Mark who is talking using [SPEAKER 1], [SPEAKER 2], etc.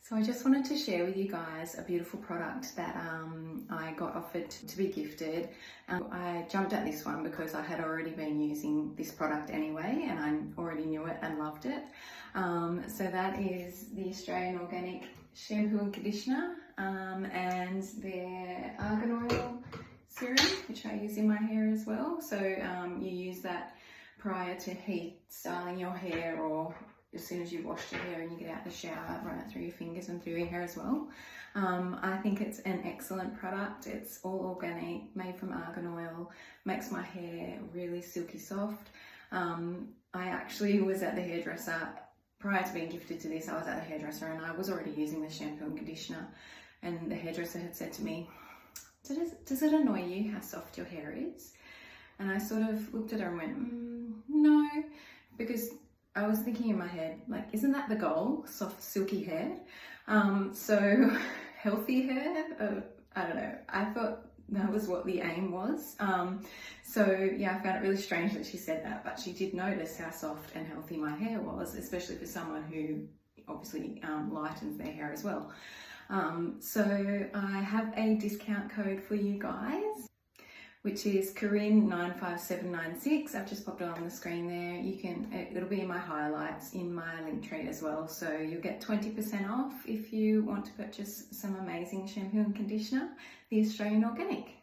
[SPEAKER 1] So I just wanted to share with you guys a beautiful product that I got offered to be gifted. I jumped at this one because I had already been using this product anyway, and I already knew it and loved it. So that is the Australian Organic shampoo and conditioner and their Argan Oil serum, which I use in my hair as well. So you use that prior to heat styling your hair, or as soon as you wash your hair and you get out the shower, run it through your fingers and through your hair as well. I think it's an excellent product. It's all organic, made from argan oil, makes my hair really silky soft. I actually was at the hairdresser, prior to being gifted to this, I was at the hairdresser and I was already using the shampoo and conditioner, and the hairdresser had said to me, does it annoy you how soft your hair is? And I sort of looked at her and went, no, because I was thinking in my head, like, isn't that the goal? Soft, silky hair. So healthy hair, I don't know. I thought that was what the aim was. So yeah, I found it really strange that she said that, but she did notice how soft and healthy my hair was, especially for someone who obviously lightens their hair as well. So I have a discount code for you guys, which is Corinne95796. I've just popped it on the screen there. It'll be in my highlights in my link tree as well. So you'll get 20% off if you want to purchase some amazing shampoo and conditioner, the Australian Organic.